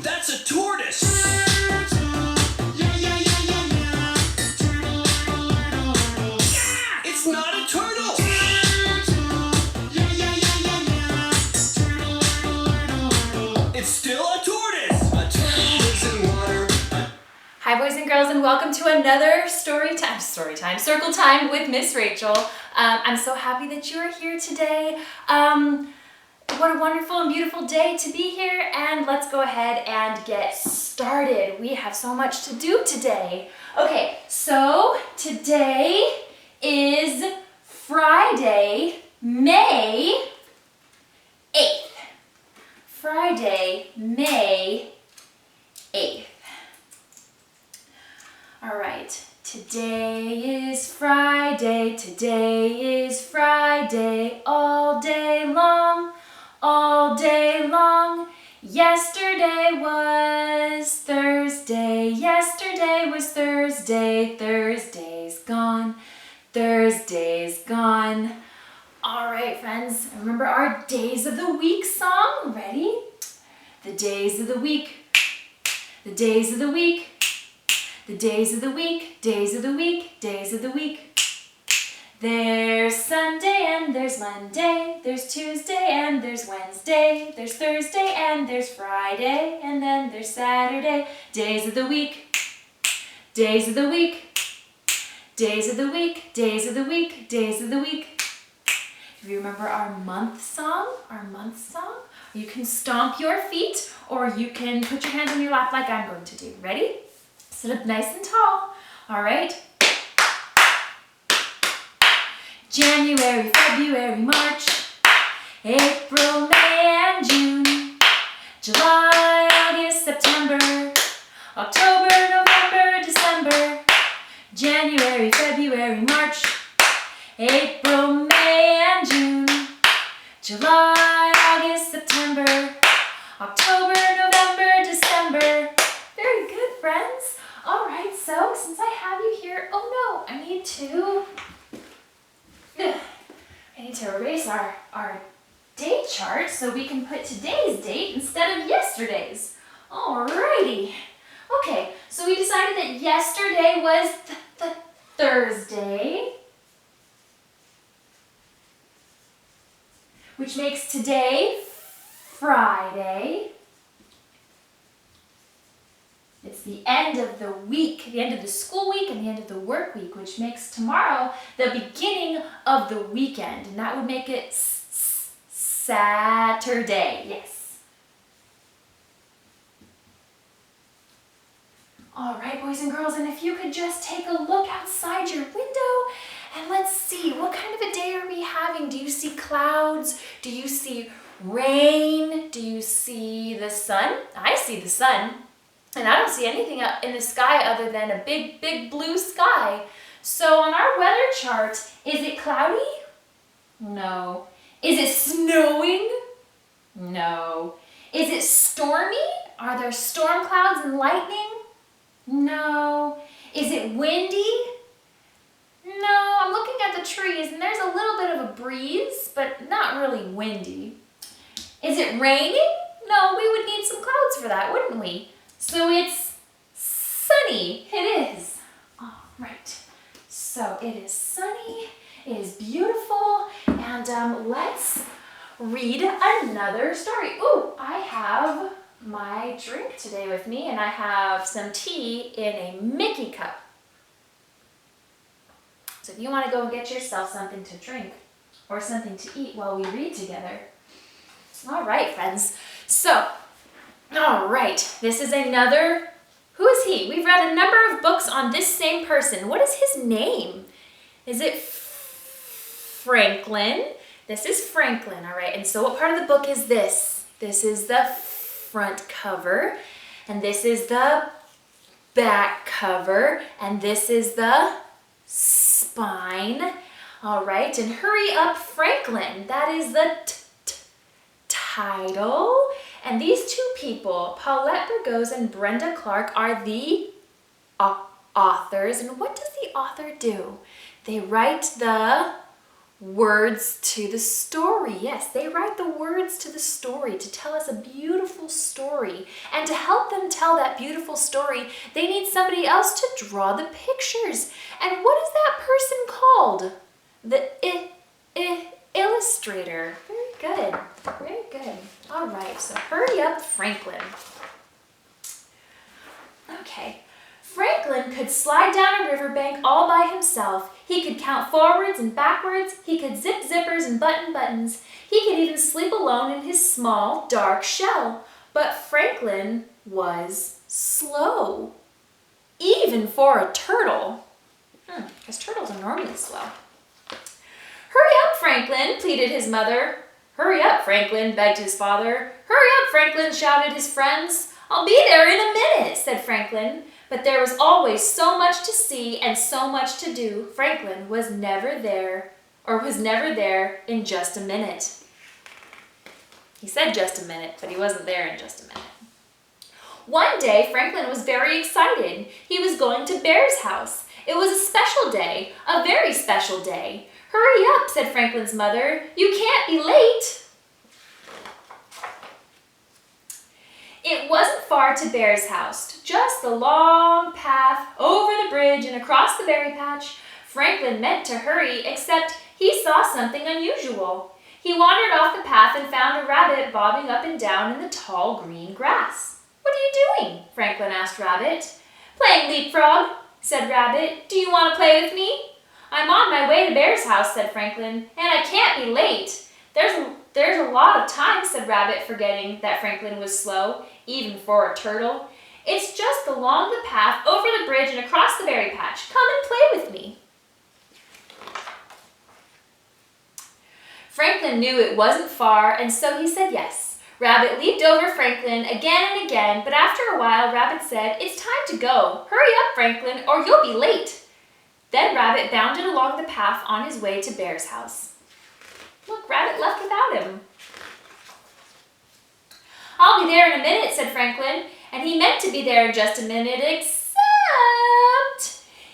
That's a tortoise! It's not a turtle! It's still a tortoise! A turtle lives in water. Hi boys and girls, and welcome to another circle time with Miss Rachel. I'm so happy that you are here today. What a wonderful and beautiful day to be here, and let's go ahead and get started. We have so much to do today. Okay, so today is Friday, May 8th. Friday, May 8th. All right, today is Friday, all day long, all day long. Yesterday was Thursday, Thursday's gone, Thursday's gone. All right, friends, remember our Days of the Week song? Ready? The days of the week, the days of the week. The days of the week, days of the week, days of the week. There's Sunday and there's Monday, there's Tuesday and there's Wednesday, there's Thursday and there's Friday, and then there's Saturday. Days of the week, days of the week, days of the week, days of the week, days of the week. If you remember our month song, you can stomp your feet or you can put your hands on your lap like I'm going to do. Ready? Sit up nice and tall. All right. January, February, March, April, May, and June, July, August, September, October, November, December, January, February, March, April, May, and June, July, August, September, October, November, December. Very good, friends. All right, so since I have you here, oh no, I need to erase our date chart so we can put today's date instead of yesterday's. Alrighty. Okay, so we decided that yesterday was the Thursday, which makes today Friday. It's the end of the week, the end of the school week and the end of the work week, which makes tomorrow the beginning of the weekend. And that would make it Saturday, yes. All right, boys and girls, and if you could just take a look outside your window and let's see, what kind of a day are we having? Do you see clouds? Do you see rain? Do you see the sun? I see the sun. And I don't see anything up in the sky other than a big, big blue sky. So on our weather chart, is it cloudy? No. Is it snowing? No. Is it stormy? Are there storm clouds and lightning? No. Is it windy? No. I'm looking at the trees and there's a little bit of a breeze, but not really windy. Is it raining? No, we would need some clouds for that, wouldn't we? So it's sunny. It is. All right. So it is sunny. It is beautiful. And let's read another story. Ooh, I have my drink today with me, and I have some tea in a Mickey cup. So if you want to go and get yourself something to drink or something to eat while we read together. All right, friends. So, all right, this is another, who is he? We've read a number of books on this same person. What is his name? Is it Franklin? This is Franklin, all right. And so what part of the book is this? This is the front cover, and this is the back cover, and this is the spine. All right, and hurry up, Franklin. That is the title. And these two people, Paulette Burgos and Brenda Clark, are the authors. And what does the author do? They write the words to the story. Yes, they write the words to the story to tell us a beautiful story. And to help them tell that beautiful story, they need somebody else to draw the pictures. And what is that person called? The illustrator. Very good. Very good. All right, so hurry up, Franklin. Okay. Franklin could slide down a riverbank all by himself. He could count forwards and backwards. He could zip zippers and button buttons. He could even sleep alone in his small, dark shell. But Franklin was slow, even for a turtle. Because turtles are normally slow. Hurry up, Franklin, pleaded his mother. Hurry up, Franklin, begged his father. Hurry up, Franklin, shouted his friends. I'll be there in a minute, said Franklin. But there was always so much to see and so much to do. Franklin was never there in just a minute. He said just a minute, but he wasn't there in just a minute. One day, Franklin was very excited. He was going to Bear's house. It was a special day, a very special day. Hurry up, said Franklin's mother. You can't be late. It wasn't far to Bear's house, just the long path over the bridge and across the berry patch. Franklin meant to hurry, except he saw something unusual. He wandered off the path and found a rabbit bobbing up and down in the tall green grass. What are you doing? Franklin asked Rabbit. Playing leapfrog, said Rabbit. Do you want to play with me? I'm on my way to Bear's house, said Franklin, and I can't be late. There's a lot of time, said Rabbit, forgetting that Franklin was slow, even for a turtle. It's just along the path, over the bridge, and across the berry patch. Come and play with me. Franklin knew it wasn't far, and so he said yes. Rabbit leaped over Franklin again and again, but after a while, Rabbit said, It's time to go. Hurry up, Franklin, or you'll be late. Then Rabbit bounded along the path on his way to Bear's house. Look, Rabbit left without him. I'll be there in a minute, said Franklin, and he meant to be there in just a minute, except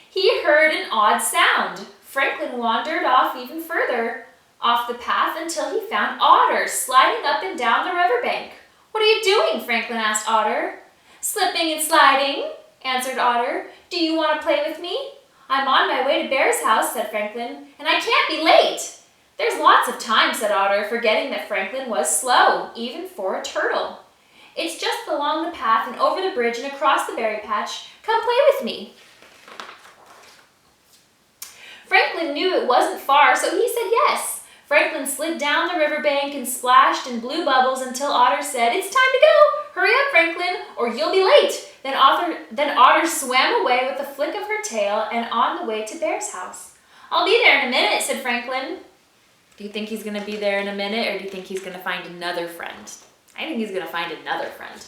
he heard an odd sound. Franklin wandered off even further off the path until he found Otter sliding up and down the riverbank. What are you doing? Franklin asked Otter. Slipping and sliding, answered Otter. Do you want to play with me? I'm on my way to Bear's house, said Franklin, and I can't be late. There's lots of time, said Otter, forgetting that Franklin was slow, even for a turtle. It's just along the path and over the bridge and across the berry patch. Come play with me. Franklin knew it wasn't far, so he said yes. Franklin slid down the riverbank and splashed and blew bubbles until Otter said, It's time to go. Hurry up, Franklin, or you'll be late. Then Otter swam away with a flick of her tail and on the way to Bear's house. I'll be there in a minute, said Franklin. Do you think he's going to be there in a minute, or do you think he's going to find another friend? I think he's going to find another friend.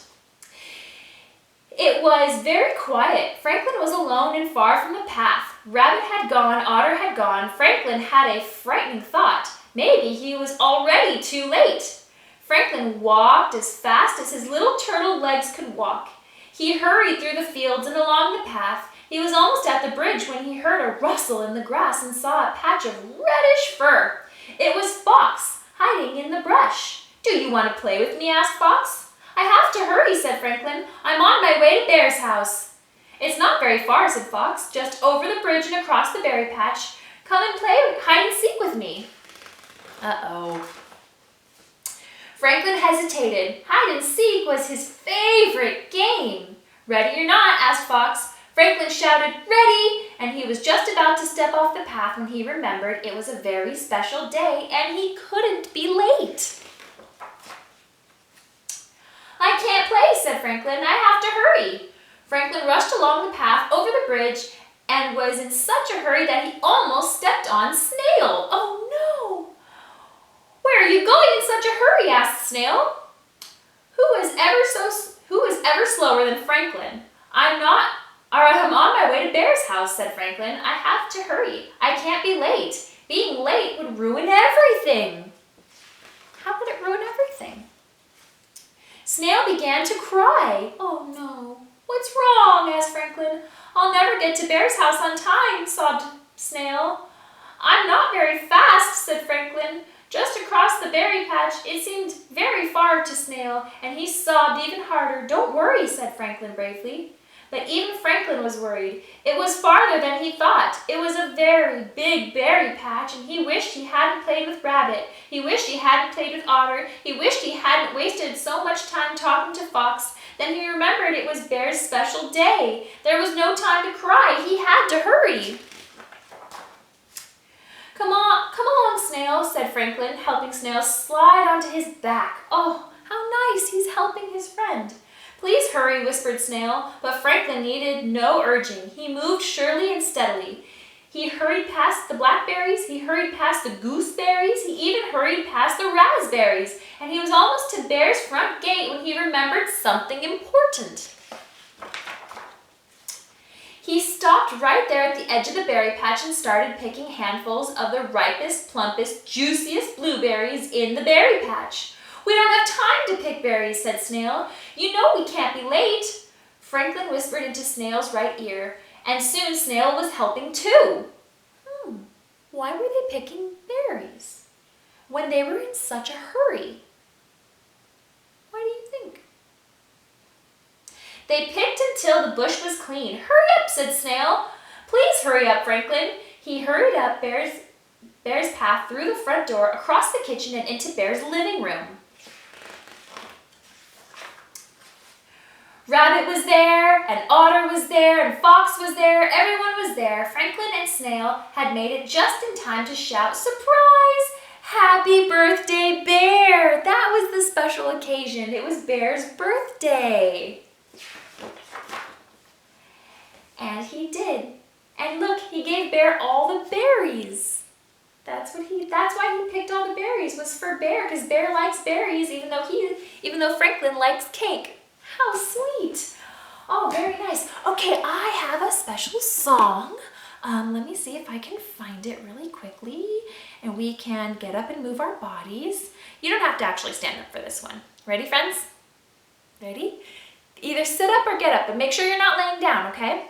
It was very quiet. Franklin was alone and far from the path. Rabbit had gone, Otter had gone. Franklin had a frightening thought. Maybe he was already too late. Franklin walked as fast as his little turtle legs could walk. He hurried through the fields and along the path. He was almost at the bridge when he heard a rustle in the grass and saw a patch of reddish fur. It was Fox, hiding in the brush. Do you want to play with me? Asked Fox. I have to hurry, said Franklin. I'm on my way to Bear's house. It's not very far, said Fox, just over the bridge and across the berry patch. Come and play hide and seek with me. Uh-oh. Franklin hesitated. Hide and seek was his favorite game. Ready or not? Asked Fox. Franklin shouted, Ready! And he was just about to step off the path when he remembered it was a very special day and he couldn't be late. I can't play, said Franklin. I have to hurry. Franklin rushed along the path over the bridge and was in such a hurry that he almost stepped on Snail. Oh no! Where are you going in such a hurry? Asked Snail. Who is ever slower than Franklin? I'm on my way to Bear's house, said Franklin. I have to hurry. I can't be late. Being late would ruin everything. How could it ruin everything? Snail began to cry. Oh no. What's wrong? Asked Franklin. I'll never get to Bear's house on time, sobbed Snail. I'm not very fast, said Franklin. Just across the berry patch, it seemed very far to Snail, and he sobbed even harder. Don't worry, said Franklin bravely. But even Franklin was worried. It was farther than he thought. It was a very big berry patch, and he wished he hadn't played with Rabbit. He wished he hadn't played with Otter. He wished he hadn't wasted so much time talking to Fox. Then he remembered it was Bear's special day. There was no time to cry. He had to hurry. Come along, Snail, said Franklin, helping Snail slide onto his back. Oh, how nice, he's helping his friend. Please hurry, whispered Snail, but Franklin needed no urging. He moved surely and steadily. He hurried past the blackberries, he hurried past the gooseberries, he even hurried past the raspberries, and he was almost to Bear's front gate when he remembered something important. He stopped right there at the edge of the berry patch and started picking handfuls of the ripest, plumpest, juiciest blueberries in the berry patch. We don't have time to pick berries, said Snail. You know we can't be late. Franklin whispered into Snail's right ear, and soon Snail was helping too. Why were they picking berries when they were in such a hurry? Why do you think? They picked until the bush was clean. Hurry up, said Snail. Please hurry up, Franklin. He hurried up Bear's path through the front door, across the kitchen, and into Bear's living room. Rabbit was there, and Otter was there, and Fox was there. Everyone was there. Franklin and Snail had made it just in time to shout, "Surprise! Happy birthday, Bear!" That was the special occasion. It was Bear's birthday. And he did. And look, he gave Bear all the berries. That's why he picked all the berries, was for Bear, because Bear likes berries, even though Franklin likes cake. How sweet. Oh, very nice. Okay, I have a special song. Let me see if I can find it really quickly, and we can get up and move our bodies. You don't have to actually stand up for this one. Ready, friends? Ready? Either sit up or get up, but make sure you're not laying down, okay?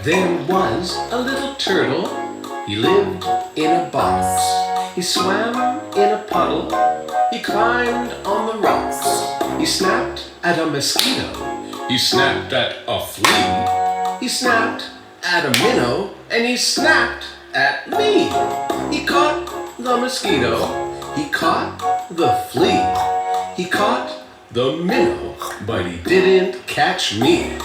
There was a little turtle. He lived in a box. He swam in a puddle. He climbed on the rocks. He snapped at a mosquito. He snapped at a flea. He snapped at a minnow. And he snapped at me. He caught the mosquito. He caught the flea. He caught the minnow. But he didn't catch me.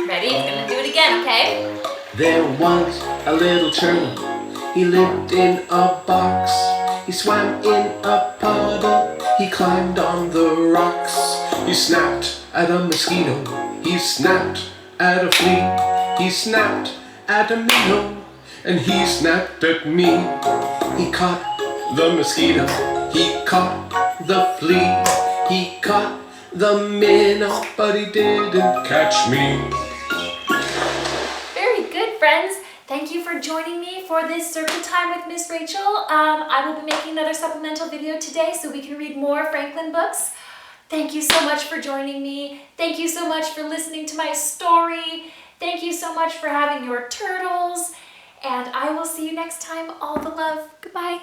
Ready? It's gonna do it again, okay? There was a little turtle. He lived in a box. He swam in a puddle. He climbed on the rocks. He snapped at a mosquito. He snapped at a flea. He snapped at a minnow. And he snapped at me. He caught the mosquito. He caught the flea. He caught the minnow. But he didn't catch me. Friends, thank you for joining me for this circle time with Miss Rachel. I will be making another supplemental video today so we can read more Franklin books. Thank you so much for joining me. Thank you so much for listening to my story. Thank you so much for having your turtles. And I will see you next time. All the love. Goodbye.